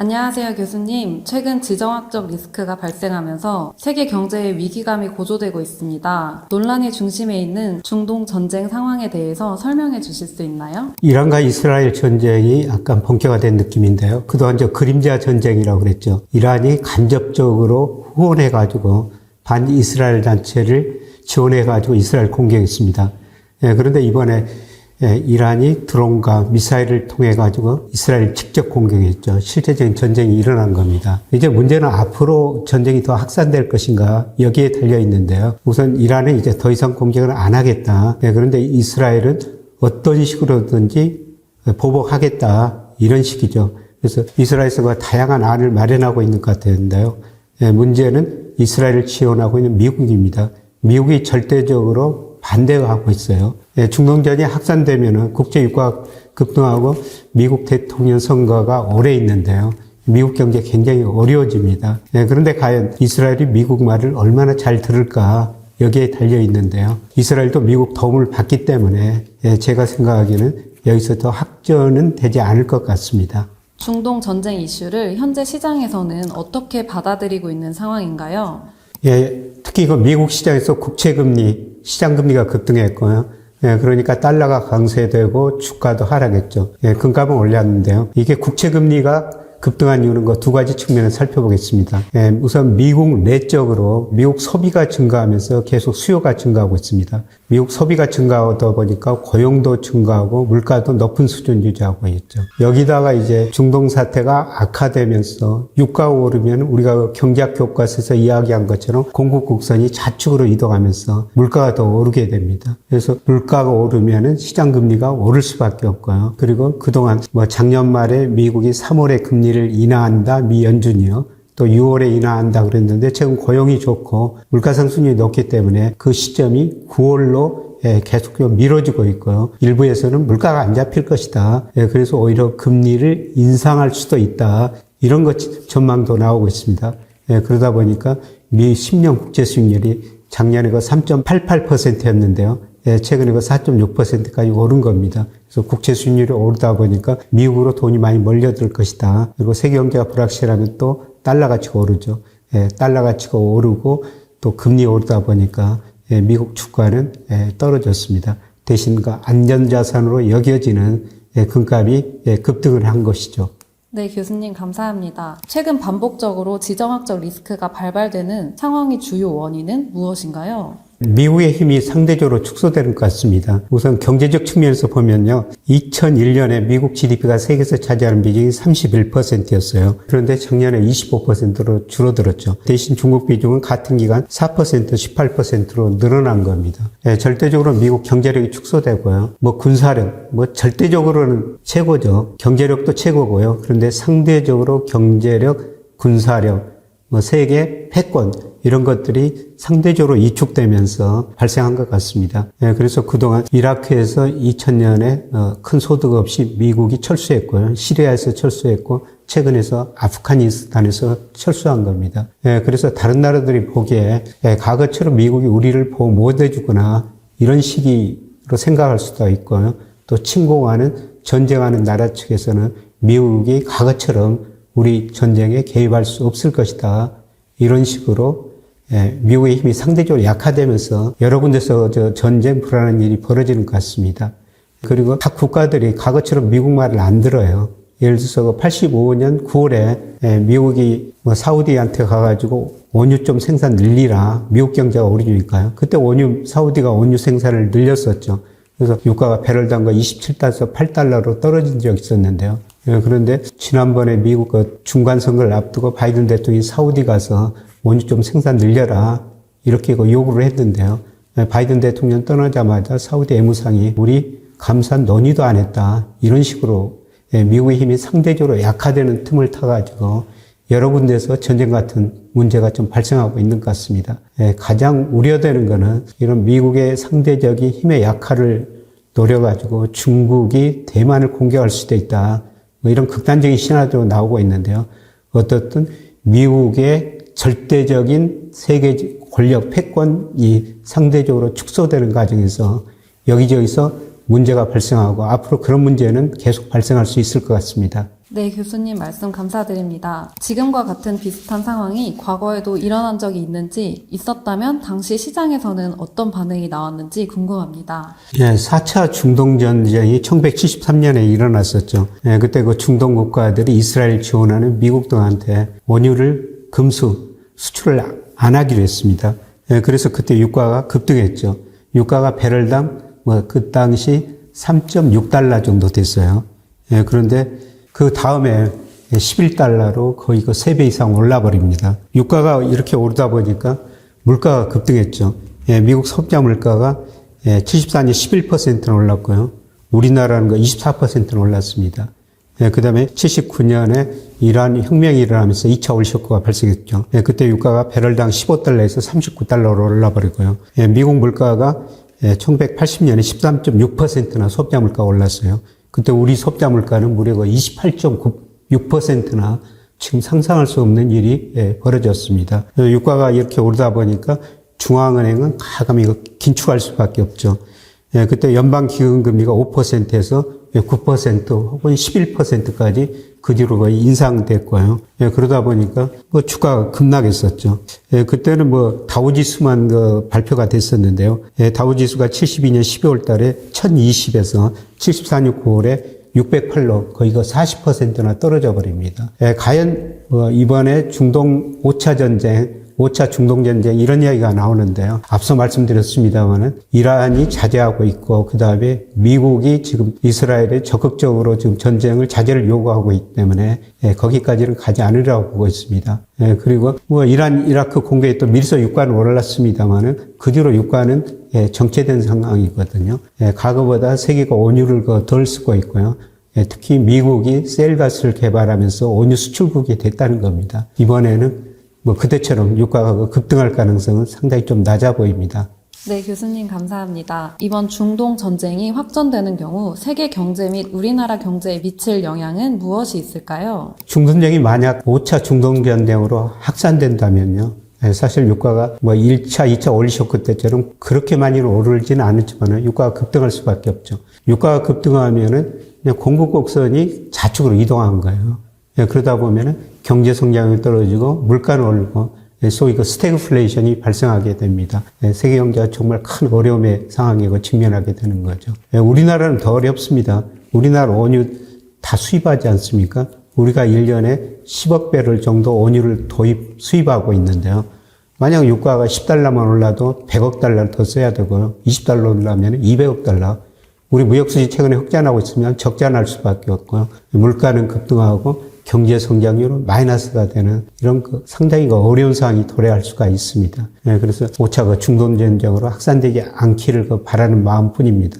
안녕하세요, 교수님. 최근 지정학적 리스크가 발생하면서 세계 경제의 위기감이 고조되고 있습니다. 논란의 중심에 있는 중동 전쟁 상황에 대해서 설명해 주실 수 있나요? 이란과 이스라엘 전쟁이 약간 본격화된 느낌인데요. 그동안 그림자 전쟁이라고 그랬죠. 이란이 간접적으로 후원해가지고 반이스라엘 단체를 지원해가지고 이스라엘 공격했습니다. 그런데 이번에 이란이 드론과 미사일을 통해 가지고 이스라엘을 직접 공격했죠. 실제적인 전쟁이 일어난 겁니다. 이제 문제는 앞으로 전쟁이 더 확산될 것인가 여기에 달려 있는데요. 우선 이란은 이제 더 이상 공격을 안 하겠다. 그런데 이스라엘은 어떤 식으로든지 보복하겠다. 이런 식이죠. 그래서 이스라엘에서 다양한 안을 마련하고 있는 것 같은데요. 문제는 이스라엘을 지원하고 있는 미국입니다. 미국이 절대적으로 반대하고 있어요. 중동전이 확산되면은 국제유가가 급등하고 미국 대통령 선거가 오래 있는데요. 미국 경제 굉장히 어려워집니다. 그런데 과연 이스라엘이 미국 말을 얼마나 잘 들을까 여기에 달려 있는데요. 이스라엘도 미국 도움을 받기 때문에 제가 생각하기에는 여기서 더 확전은 되지 않을 것 같습니다. 중동 전쟁 이슈를 현재 시장에서는 어떻게 받아들이고 있는 상황인가요? 특히 미국 시장에서 국채금리, 시장금리가 급등했고요. 그러니까 달러가 강세되고 주가도 하락했죠. 금값은 올랐는데요. 이게 국채금리가 급등한 이유는 두 가지 측면을 살펴보겠습니다. 우선 미국 내적으로 미국 소비가 증가하면서 계속 수요가 증가하고 있습니다. 미국 소비가 증가하다 보니까 고용도 증가하고 물가도 높은 수준 유지하고 있죠. 여기다가 이제 중동 사태가 악화되면서 유가가 오르면 우리가 경제학 교과서에서 이야기한 것처럼 공급 곡선이 좌측으로 이동하면서 물가가 더 오르게 됩니다. 그래서 물가가 오르면은 시장 금리가 오를 수밖에 없고요. 그리고 그동안 작년 말에 미국이 3월에 금리를 인하한다, 미 연준이요. 또 6월에 인하한다 그랬는데 최근 고용이 좋고 물가 상승률이 높기 때문에 그 시점이 9월로 계속 미뤄지고 있고요. 일부에서는 물가가 안 잡힐 것이다. 그래서 오히려 금리를 인상할 수도 있다. 이런 전망도 나오고 있습니다. 그러다 보니까 미 10년 국채 수익률이 작년에 3.88%였는데요. 최근에 4.6%까지 오른 겁니다. 그래서 국채 수익률이 오르다 보니까 미국으로 돈이 많이 몰려들 것이다. 그리고 세계 경제가 불확실하면 또 달러 가치가 오르죠. 달러 가치가 오르고 또 금리 오르다 보니까 미국 주가는 떨어졌습니다. 대신 안전자산으로 여겨지는 금값이 급등을 한 것이죠. 네, 교수님 감사합니다. 최근 반복적으로 지정학적 리스크가 발발되는 상황의 주요 원인은 무엇인가요? 미국의 힘이 상대적으로 축소되는 것 같습니다. 우선 경제적 측면에서 보면요. 2001년에 미국 GDP가 세계에서 차지하는 비중이 31%였어요. 그런데 작년에 25%로 줄어들었죠. 대신 중국 비중은 같은 기간 4%, 18%로 늘어난 겁니다. 절대적으로 미국 경제력이 축소되고요. 군사력, 절대적으로는 최고죠. 경제력도 최고고요. 그런데 상대적으로 경제력, 군사력, 세계 패권 이런 것들이 상대적으로 위축되면서 발생한 것 같습니다. 그래서 그동안 이라크에서 2000년에 큰 소득 없이 미국이 철수했고요. 시리아에서 철수했고 최근에서 아프가니스탄에서 철수한 겁니다. 그래서 다른 나라들이 보기에 과거처럼 미국이 우리를 보호 못 해주구나 이런 시기로 생각할 수도 있고요. 또 침공하는 전쟁하는 나라 측에서는 미국이 과거처럼 우리 전쟁에 개입할 수 없을 것이다. 이런 식으로 미국의 힘이 상대적으로 약화되면서 여러 군데서 전쟁 불안한 일이 벌어지는 것 같습니다. 그리고 각 국가들이 과거처럼 미국 말을 안 들어요. 예를 들어서 85년 9월에 미국이 사우디한테 가가지고 원유 좀 생산 늘리라. 미국 경제가 오르니까요. 그때 사우디가 원유 생산을 늘렸었죠. 그래서 유가가 배럴당가 27달러에서 8달러로 떨어진 적이 있었는데요. 그런데 지난번에 미국 중간 선거를 앞두고 바이든 대통령이 사우디 가서 원유 좀 생산 늘려라 이렇게 요구를 했는데요. 바이든 대통령 떠나자마자 사우디 외무상이 우리 감산 논의도 안 했다 이런 식으로 미국의 힘이 상대적으로 약화되는 틈을 타가지고 여러 군데서 전쟁 같은 문제가 좀 발생하고 있는 것 같습니다. 가장 우려되는 거는 이런 미국의 상대적인 힘의 약화를 노려가지고 중국이 대만을 공격할 수도 있다. 이런 극단적인 시나리오가 나오고 있는데요. 어떻든 미국의 절대적인 세계 권력 패권이 상대적으로 축소되는 과정에서 여기저기서 문제가 발생하고 앞으로 그런 문제는 계속 발생할 수 있을 것 같습니다. 네, 교수님 말씀 감사드립니다. 지금과 같은 비슷한 상황이 과거에도 일어난 적이 있는지, 있었다면 당시 시장에서는 어떤 반응이 나왔는지 궁금합니다. 예, 4차 중동전쟁이 1973년에 일어났었죠. 예, 그때 그 중동 국가들이 이스라엘 지원하는 미국 등한테 원유를 금수, 수출을 안 하기로 했습니다. 예, 그래서 그때 유가가 급등했죠. 유가가 배럴당 그 당시 3.6달러 정도 됐어요. 예, 그런데 그 다음에 11달러로 거의 그 3배 이상 올라버립니다. 유가가 이렇게 오르다 보니까 물가가 급등했죠. 예, 미국 소비자 물가가 74년 11%는 올랐고요. 우리나라는 거 24%는 올랐습니다. 예, 그 다음에 79년에 이란 혁명이 일어나면서 2차 올쇼크가 발생했죠. 예, 그때 유가가 배럴당 15달러에서 39달러로 올라버리고요. 예, 미국 물가가 1980년에 13.6%나 소비자 물가가 올랐어요. 그때 우리 소비자 물가는 무려 28.6%나 지금 상상할 수 없는 일이 벌어졌습니다. 유가가 이렇게 오르다 보니까 중앙은행은 가감히 긴축할 수밖에 없죠. 그때 연방기금금리가 5%에서 9% 혹은 11%까지 그 뒤로 거의 인상됐고요. 그러다 보니까 주가가 급락했었죠. 그때는 다우지수만 발표가 됐었는데요. 다우지수가 72년 12월 달에 1020에서 74년 9월에 608로 거의 40%나 떨어져 버립니다. 과연 이번에 중동 5차 전쟁, 5차 중동전쟁 이런 이야기가 나오는데요. 앞서 말씀드렸습니다만은 이란이 자제하고 있고 그 다음에 미국이 지금 이스라엘에 적극적으로 지금 전쟁을 자제를 요구하고 있기 때문에 거기까지는 가지 않으려고 보고 있습니다. 그리고 이란, 이라크 공격에 또 밀서 유가는 올랐습니다만은 그 뒤로 유가는 정체된 상황이거든요. 과거보다 세계가 원유를 덜 쓰고 있고요. 특히 미국이 셀가스를 개발하면서 원유 수출국이 됐다는 겁니다. 이번에는 그때처럼 유가가 급등할 가능성은 상당히 좀 낮아 보입니다. 네, 교수님 감사합니다. 이번 중동 전쟁이 확전되는 경우 세계 경제 및 우리나라 경제에 미칠 영향은 무엇이 있을까요? 중동전쟁이 만약 5차 중동전쟁으로 확산된다면요. 사실 유가가 1차, 2차 올쇼크 때처럼 그렇게 많이는 오르지는 않았지만 유가가 급등할 수밖에 없죠. 유가가 급등하면은 그냥 공급 곡선이 좌측으로 이동한 거예요. 그러다 보면은 경제 성장이 떨어지고 물가는 오르고 소위 스태그플레이션이 발생하게 됩니다. 세계 경제가 정말 큰 어려움의 상황에 직면하게 되는 거죠. 우리나라는 더 어렵습니다. 우리나라 원유 다 수입하지 않습니까? 우리가 1년에 10억 배럴 정도 원유를 수입하고 있는데요. 만약 유가가 10달러만 올라도 100억 달러를 더 써야 되고요. 20달러 올라면 200억 달러. 우리 무역수지 최근에 흑자나고 있으면 적자날 수밖에 없고요. 물가는 급등하고 경제 성장률은 마이너스가 되는 이런 상당히 어려운 상황이 도래할 수가 있습니다. 그래서 5차 중동전쟁으로 확산되지 않기를 바라는 마음뿐입니다.